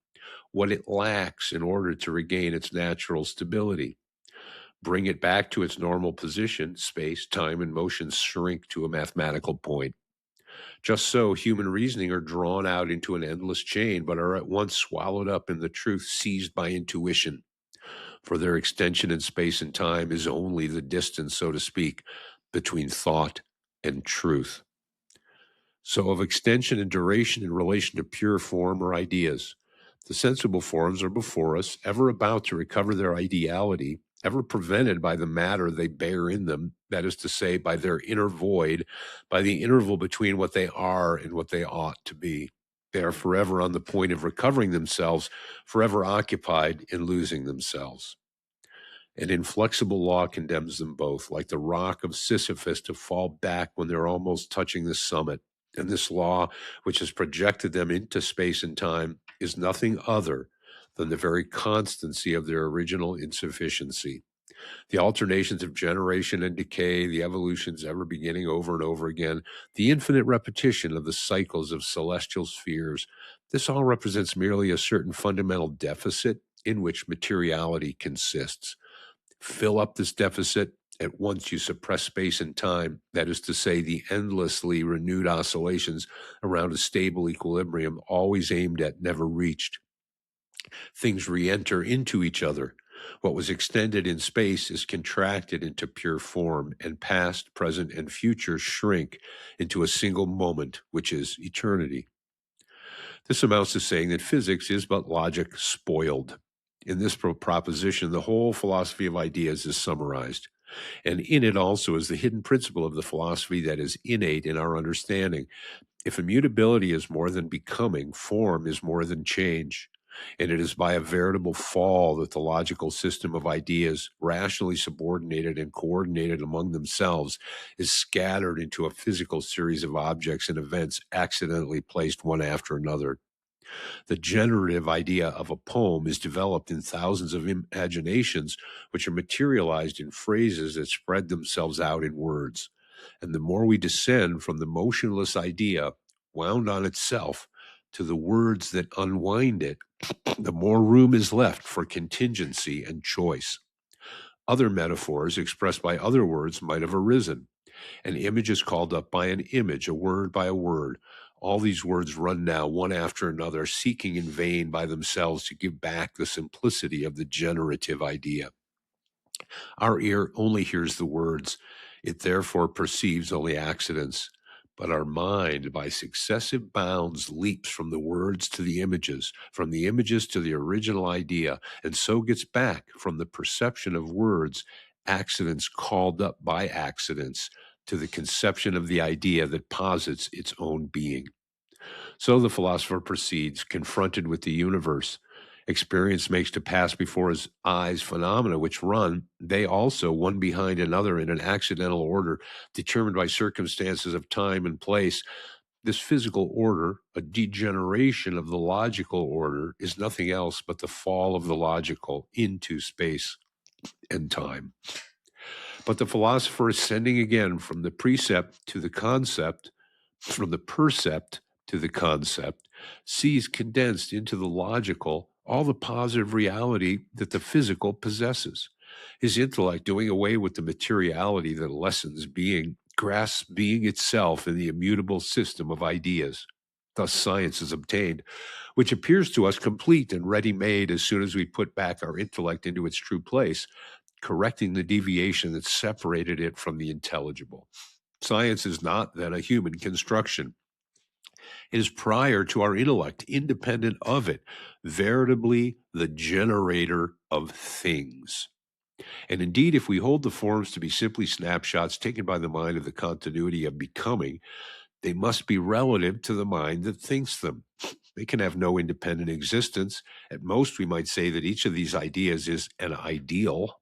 what it lacks in order to regain its natural stability. Bring it back to its normal position, space, time, and motion shrink to a mathematical point. Just so, human reasoning are drawn out into an endless chain, but are at once swallowed up in the truth seized by intuition. For their extension in space and time is only the distance, so to speak, between thought and truth. So of extension and duration in relation to pure form or ideas. The sensible forms are before us, ever about to recover their ideality, ever prevented by the matter they bear in them, that is to say, by their inner void, by the interval between what they are and what they ought to be. They are forever on the point of recovering themselves, forever occupied in losing themselves. An inflexible law condemns them both, like the rock of Sisyphus, to fall back when they're almost touching the summit. And this law, which has projected them into space and time, is nothing other than the very constancy of their original insufficiency. The alternations of generation and decay, the evolutions ever beginning over and over again, the infinite repetition of the cycles of celestial spheres, This all represents merely a certain fundamental deficit in which materiality consists. Fill up this deficit, at once you suppress space and time, that is to say, the endlessly renewed oscillations around a stable equilibrium, always aimed at, never reached. Things re-enter into each other. What was extended in space is contracted into pure form, and past, present, and future shrink into a single moment, which is eternity. This amounts to saying that physics is but logic spoiled. In this proposition, the whole philosophy of ideas is summarized. And in it also is the hidden principle of the philosophy that is innate in our understanding. If immutability is more than becoming, form is more than change. And it is by a veritable fall that the logical system of ideas, rationally subordinated and coordinated among themselves, is scattered into a physical series of objects and events accidentally placed one after another. The generative idea of a poem is developed in thousands of imaginations, which are materialized in phrases that spread themselves out in words. And the more we descend from the motionless idea, wound on itself, to the words that unwind it, the more room is left for contingency and choice. Other metaphors expressed by other words might have arisen. An image is called up by an image, a word by a word. All these words run now one after another, seeking in vain by themselves to give back the simplicity of the generative idea. Our ear only hears the words. It therefore perceives only accidents. But our mind, by successive bounds, leaps from the words to the images, from the images to the original idea, and so gets back from the perception of words, accidents called up by accidents, to the conception of the idea that posits its own being. So the philosopher proceeds, confronted with the universe. Experience makes to pass before his eyes phenomena which run, they also, one behind another in an accidental order, determined by circumstances of time and place. This physical order, a degeneration of the logical order, is nothing else but the fall of the logical into space and time. But the philosopher is sending again from the precept to the concept, from the percept to the concept, sees condensed into the logical all the positive reality that the physical possesses. His intellect, doing away with the materiality that lessens being, grasps being itself in the immutable system of ideas. Thus, science is obtained, which appears to us complete and ready-made as soon as we put back our intellect into its true place, correcting the deviation that separated it from the intelligible. Science is not then a human construction. It is prior to our intellect, independent of it, veritably the generator of things. And indeed, if we hold the forms to be simply snapshots taken by the mind of the continuity of becoming, they must be relative to the mind that thinks them. They can have no independent existence. At most, we might say that each of these ideas is an ideal,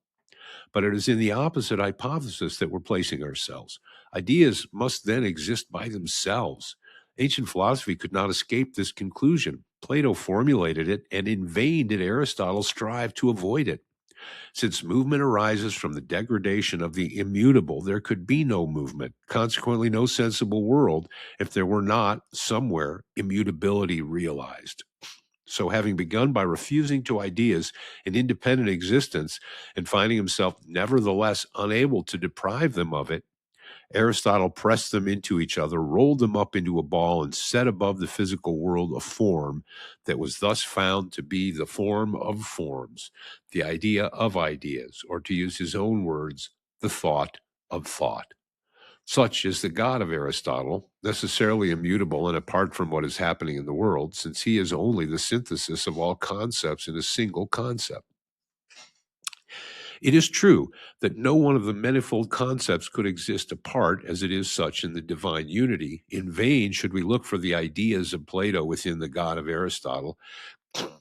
but it is in the opposite hypothesis that we're placing ourselves. Ideas must then exist by themselves. Ancient philosophy could not escape this conclusion. Plato formulated it, and in vain did Aristotle strive to avoid it. Since movement arises from the degradation of the immutable, there could be no movement, consequently no sensible world, if there were not, somewhere, immutability realized. So having begun by refusing to ideas an independent existence and finding himself nevertheless unable to deprive them of it, Aristotle pressed them into each other, rolled them up into a ball, and set above the physical world a form that was thus found to be the form of forms, the idea of ideas, or to use his own words, the thought of thought. Such is the God of Aristotle, necessarily immutable and apart from what is happening in the world, since he is only the synthesis of all concepts in a single concept. It is true that no one of the manifold concepts could exist apart as it is such in the divine unity. In vain should we look for the ideas of Plato within the God of Aristotle.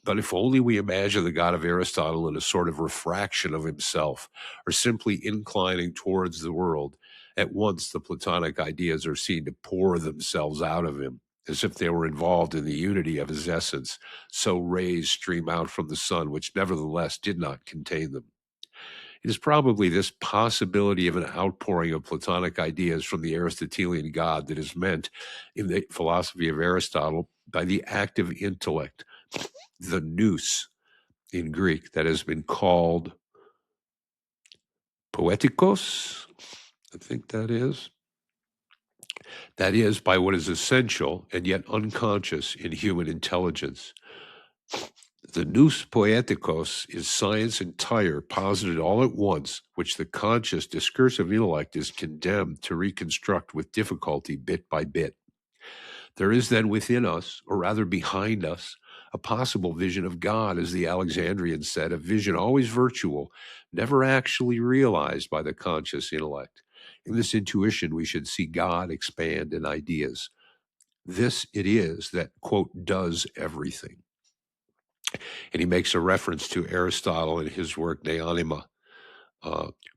But if only we imagine the God of Aristotle in a sort of refraction of himself, or simply inclining towards the world, at once the Platonic ideas are seen to pour themselves out of him, as if they were involved in the unity of his essence. So rays stream out from the sun, which nevertheless did not contain them. It is probably this possibility of an outpouring of Platonic ideas from the Aristotelian God that is meant in the philosophy of Aristotle by the active intellect, the nous in Greek, that has been called poetikos, I think that is. That is, by what is essential and yet unconscious in human intelligence. The nous poetikos is science entire, posited all at once, which the conscious discursive intellect is condemned to reconstruct with difficulty bit by bit. There is then within us, or rather behind us, a possible vision of God, as the Alexandrians said, a vision always virtual, never actually realized by the conscious intellect. In this intuition, we should see God expand in ideas. This it is that, quote, does everything. And he makes a reference to Aristotle in his work De Anima,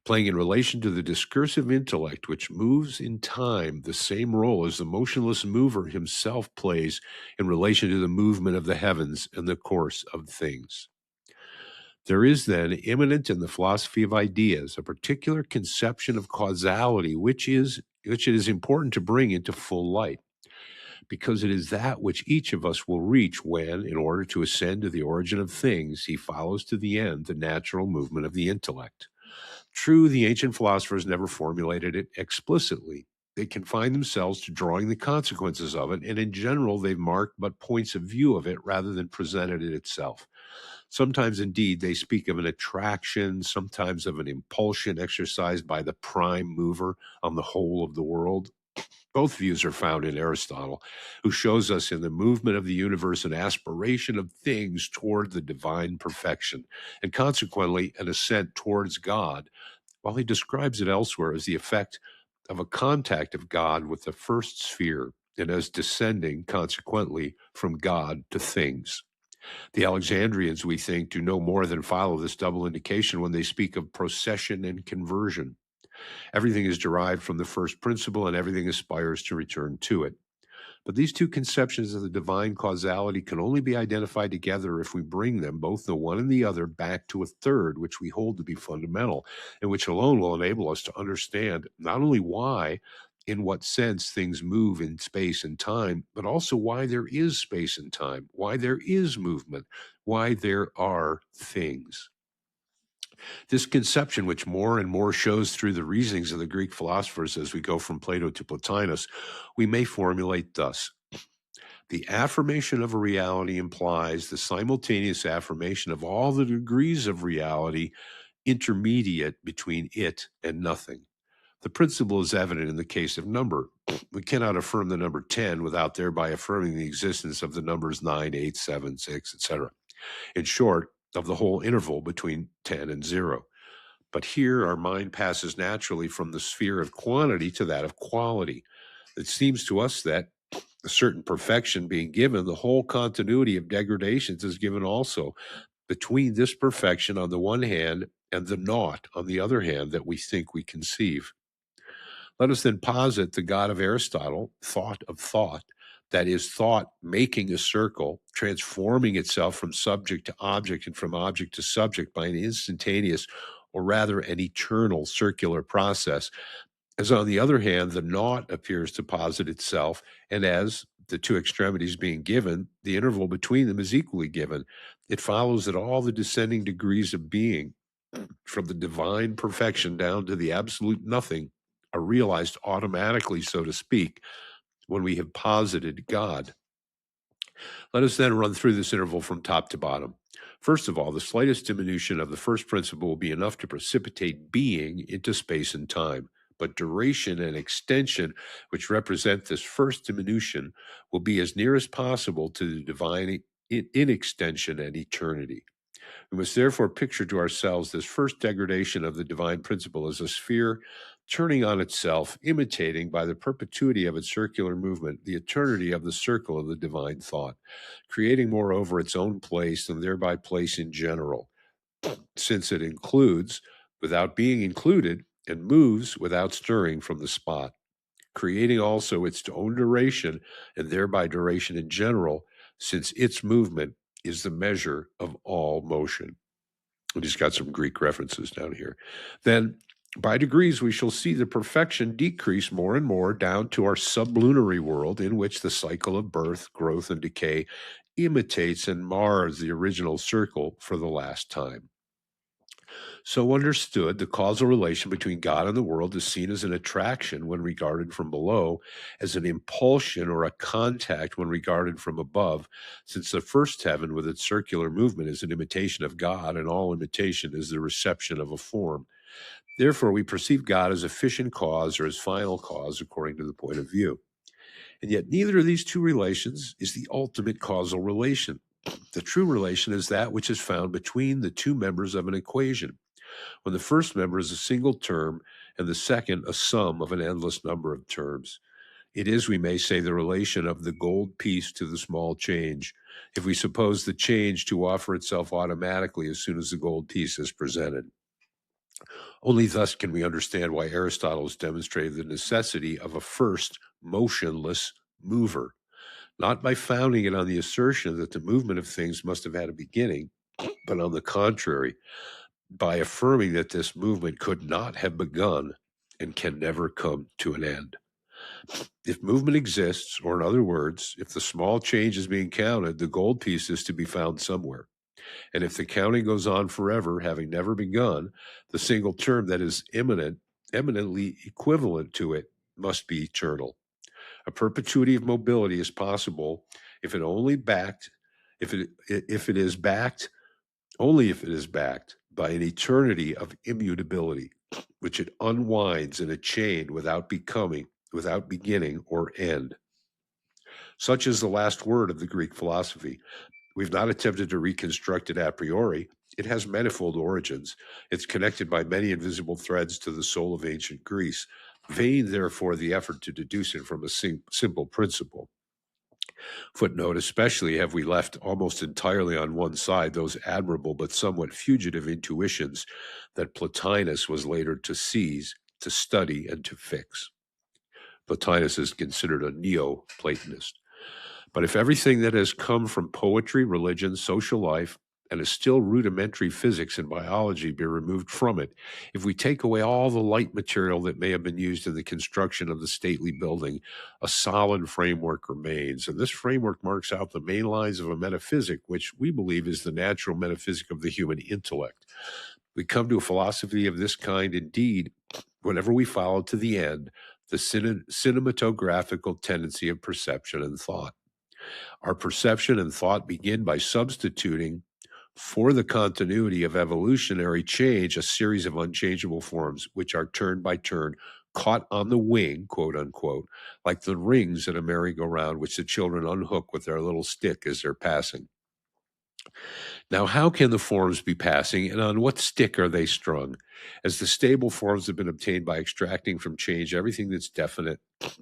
playing in relation to the discursive intellect, which moves in time the same role as the motionless mover himself plays in relation to the movement of the heavens and the course of things. There is then immanent in the philosophy of ideas a particular conception of causality, which it is important to bring into full light, because it is that which each of us will reach when, in order to ascend to the origin of things, he follows to the end the natural movement of the intellect. True, the ancient philosophers never formulated it explicitly. They confined themselves to drawing the consequences of it, and in general, they've marked but points of view of it rather than presented it itself. Sometimes, indeed, they speak of an attraction, sometimes of an impulsion exercised by the prime mover on the whole of the world. Both views are found in Aristotle, who shows us in the movement of the universe an aspiration of things toward the divine perfection, and consequently an ascent towards God, while he describes it elsewhere as the effect of a contact of God with the first sphere, and as descending, consequently, from God to things. The Alexandrians, we think, do no more than follow this double indication when they speak of procession and conversion. Everything is derived from the first principle, and everything aspires to return to it. But these two conceptions of the divine causality can only be identified together if we bring them, both the one and the other, back to a third, which we hold to be fundamental, and which alone will enable us to understand not only why, in what sense things move in space and time, but also why there is space and time, why there is movement, why there are things. This conception, which more and more shows through the reasonings of the Greek philosophers as we go from Plato to Plotinus, we may formulate thus. The affirmation of a reality implies the simultaneous affirmation of all the degrees of reality intermediate between it and nothing. The principle is evident in the case of number. We cannot affirm the number 10 without thereby affirming the existence of the numbers 9, 8, 7, 6, etc. In short, of the whole interval between 10 and 0. But here our mind passes naturally from the sphere of quantity to that of quality. It seems to us that a certain perfection being given, the whole continuity of degradations is given also between this perfection on the one hand and the naught on the other hand that we think we conceive. Let us then posit the God of Aristotle, thought of thought, that is, thought making a circle, transforming itself from subject to object and from object to subject by an instantaneous, or rather an eternal circular process, as on the other hand, the naught appears to posit itself, and as the two extremities being given, the interval between them is equally given. It follows that all the descending degrees of being, from the divine perfection down to the absolute nothing, are realized automatically, so to speak, when we have posited God. Let us then run through this interval from top to bottom. First of all, the slightest diminution of the first principle will be enough to precipitate being into space and time. But duration and extension, which represent this first diminution, will be as near as possible to the divine in extension and eternity. We must therefore picture to ourselves this first degradation of the divine principle as a sphere turning on itself, imitating by the perpetuity of its circular movement the eternity of the circle of the divine thought, creating moreover its own place and thereby place in general, since it includes without being included and moves without stirring from the spot, creating also its own duration and thereby duration in general, since its movement is the measure of all motion. We just got some Greek references down here. Then By degrees, we shall see the perfection decrease more and more down to our sublunary world, in which the cycle of birth, growth, and decay imitates and mars the original circle for the last time. So understood, the causal relation between God and the world is seen as an attraction when regarded from below, as an impulsion or a contact when regarded from above, since the first heaven with its circular movement is an imitation of God, and all imitation is the reception of a form. Therefore, we perceive God as efficient cause or as final cause according to the point of view. And yet, neither of these two relations is the ultimate causal relation. The true relation is that which is found between the two members of an equation, when the first member is a single term and the second a sum of an endless number of terms. It is, we may say, the relation of the gold piece to the small change, if we suppose the change to offer itself automatically as soon as the gold piece is presented. Only thus can we understand why Aristotle has demonstrated the necessity of a first motionless mover, not by founding it on the assertion that the movement of things must have had a beginning, but on the contrary, by affirming that this movement could not have begun and can never come to an end. If movement exists, or in other words, if the small change is being counted, the gold piece is to be found somewhere. And if the counting goes on forever, having never begun, the single term that is eminently equivalent to it must be eternal. A perpetuity of mobility is possible if it only backed, if it is backed, only if it is backed by an eternity of immutability, which it unwinds in a chain without beginning or end. Such is the last word of the Greek philosophy. We've not attempted to reconstruct it a priori. It has manifold origins. It's connected by many invisible threads to the soul of ancient Greece. Vain, therefore, the effort to deduce it from a simple principle. Footnote, especially have we left almost entirely on one side those admirable but somewhat fugitive intuitions that Plotinus was later to seize, to study, and to fix. Plotinus is considered a Neo-Platonist. But if everything that has come from poetry, religion, social life, and a still rudimentary physics and biology be removed from it, if we take away all the light material that may have been used in the construction of the stately building, a solid framework remains. And this framework marks out the main lines of a metaphysic, which we believe is the natural metaphysic of the human intellect. We come to a philosophy of this kind, indeed, whenever we follow to the end the cinematographical tendency of perception and thought. Our perception and thought begin by substituting for the continuity of evolutionary change a series of unchangeable forms, which are turn by turn caught on the wing, quote unquote, like the rings in a merry-go-round which the children unhook with their little stick as they're passing. Now, how can the forms be passing, and on what stick are they strung? As the stable forms have been obtained by extracting from change everything that's definite,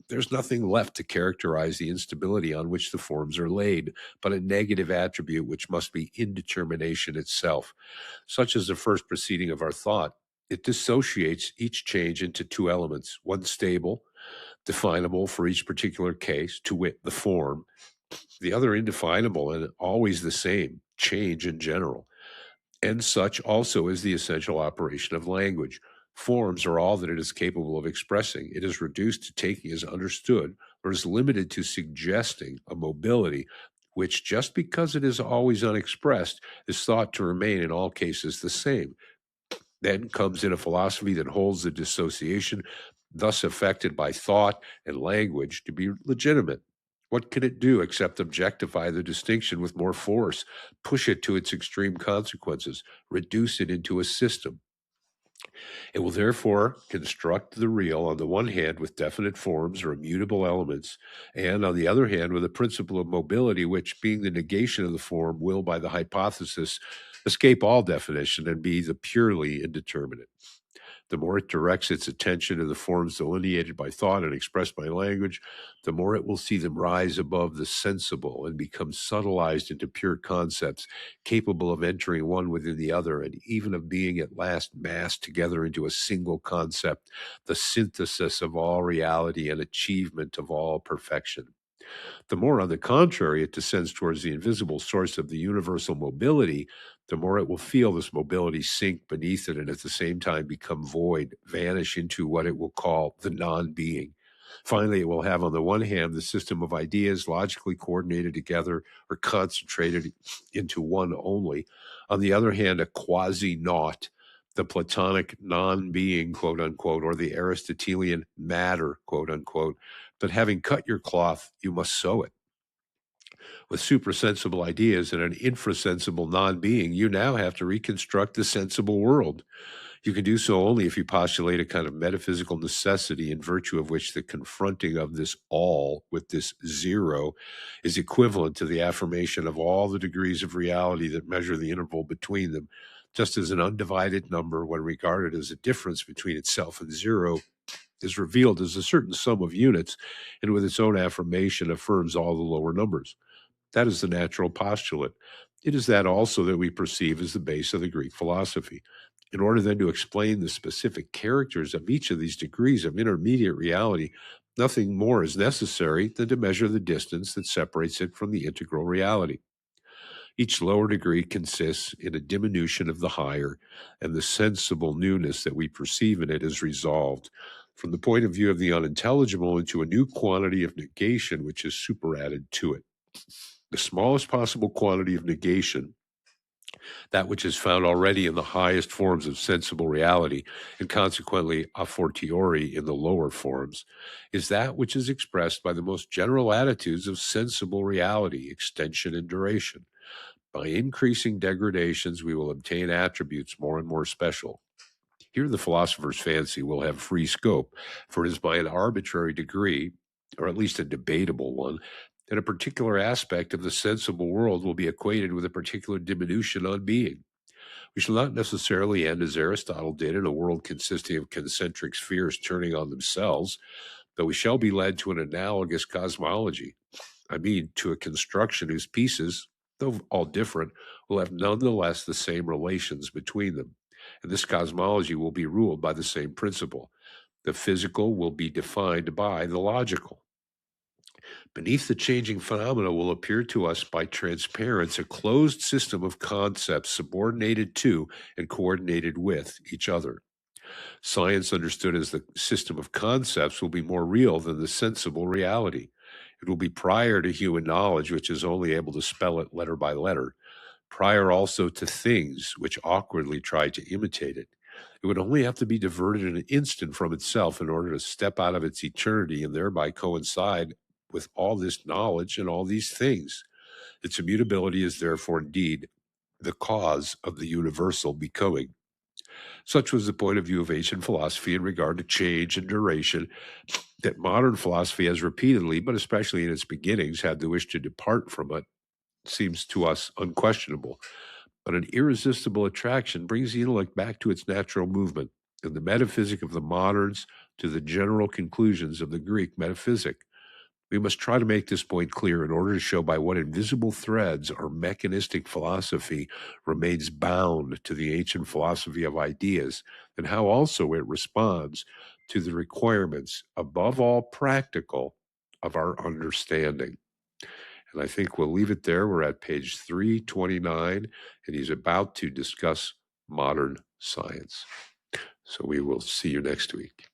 there's nothing left to characterize the instability on which the forms are laid, but a negative attribute which must be indetermination itself. Such as the first proceeding of our thought, it dissociates each change into two elements, one stable, definable for each particular case, to wit, the form, the other indefinable and always the same, change in general. And such also is the essential operation of language. Forms are all that it is capable of expressing. It is reduced to taking as understood, or is limited to suggesting a mobility which, just because it is always unexpressed, is thought to remain in all cases the same. Then comes in a philosophy that holds the dissociation, thus affected by thought and language, to be legitimate. What can it do except objectify the distinction with more force, push it to its extreme consequences, reduce it into a system? It will therefore construct the real on the one hand with definite forms or immutable elements, and on the other hand with a principle of mobility which, being the negation of the form, will, by the hypothesis, escape all definition and be the purely indeterminate. The more it directs its attention to the forms delineated by thought and expressed by language, the more it will see them rise above the sensible and become subtilized into pure concepts, capable of entering one within the other and even of being at last massed together into a single concept, the synthesis of all reality and achievement of all perfection. The more, on the contrary, it descends towards the invisible source of the universal mobility, the more it will feel this mobility sink beneath it and at the same time become void, vanish into what it will call the non being. Finally, it will have, on the one hand, the system of ideas logically coordinated together or concentrated into one only. On the other hand, a quasi naught, the Platonic non being, quote unquote, or the Aristotelian matter, quote unquote, but having cut your cloth, you must sew it. With suprasensible ideas and an infrasensible non being, you now have to reconstruct the sensible world. You can do so only if you postulate a kind of metaphysical necessity in virtue of which the confronting of this all with this zero is equivalent to the affirmation of all the degrees of reality that measure the interval between them, just as an undivided number, when regarded as a difference between itself and zero, is revealed as a certain sum of units, and with its own affirmation affirms all the lower numbers. That is the natural postulate. It is that also that we perceive as the base of the Greek philosophy. In order then to explain the specific characters of each of these degrees of intermediate reality, nothing more is necessary than to measure the distance that separates it from the integral reality. Each lower degree consists in a diminution of the higher, and the sensible newness that we perceive in it is resolved from the point of view of the unintelligible into a new quantity of negation which is superadded to it. The smallest possible quantity of negation, that which is found already in the highest forms of sensible reality, and consequently a fortiori in the lower forms, is that which is expressed by the most general attitudes of sensible reality, extension and duration. By increasing degradations, we will obtain attributes more and more special. Here the philosopher's fancy will have free scope, for it is by an arbitrary degree, or at least a debatable one, that a particular aspect of the sensible world will be equated with a particular diminution on being. We shall not necessarily end as Aristotle did in a world consisting of concentric spheres turning on themselves, though we shall be led to an analogous cosmology. I mean, to a construction whose pieces, though all different, will have nonetheless the same relations between them. And this cosmology will be ruled by the same principle. The physical will be defined by the logical. Beneath the changing phenomena will appear to us by transparence a closed system of concepts subordinated to and coordinated with each other. Science, understood as the system of concepts, will be more real than the sensible reality. It will be prior to human knowledge, which is only able to spell it letter by letter, prior also to things which awkwardly try to imitate it. It would only have to be diverted in an instant from itself in order to step out of its eternity and thereby coincide with all this knowledge and all these things. Its immutability is therefore indeed the cause of the universal becoming. Such was the point of view of ancient philosophy in regard to change and duration, that modern philosophy has repeatedly, but especially in its beginnings, had the wish to depart from it, seems to us unquestionable. But an irresistible attraction brings the intellect back to its natural movement, and the metaphysic of the moderns to the general conclusions of the Greek metaphysic. We must try to make this point clear in order to show by what invisible threads our mechanistic philosophy remains bound to the ancient philosophy of ideas, and how also it responds to the requirements, above all practical, of our understanding. And I think we'll leave it there. We're at page 329, and he's about to discuss modern science. So we will see you next week.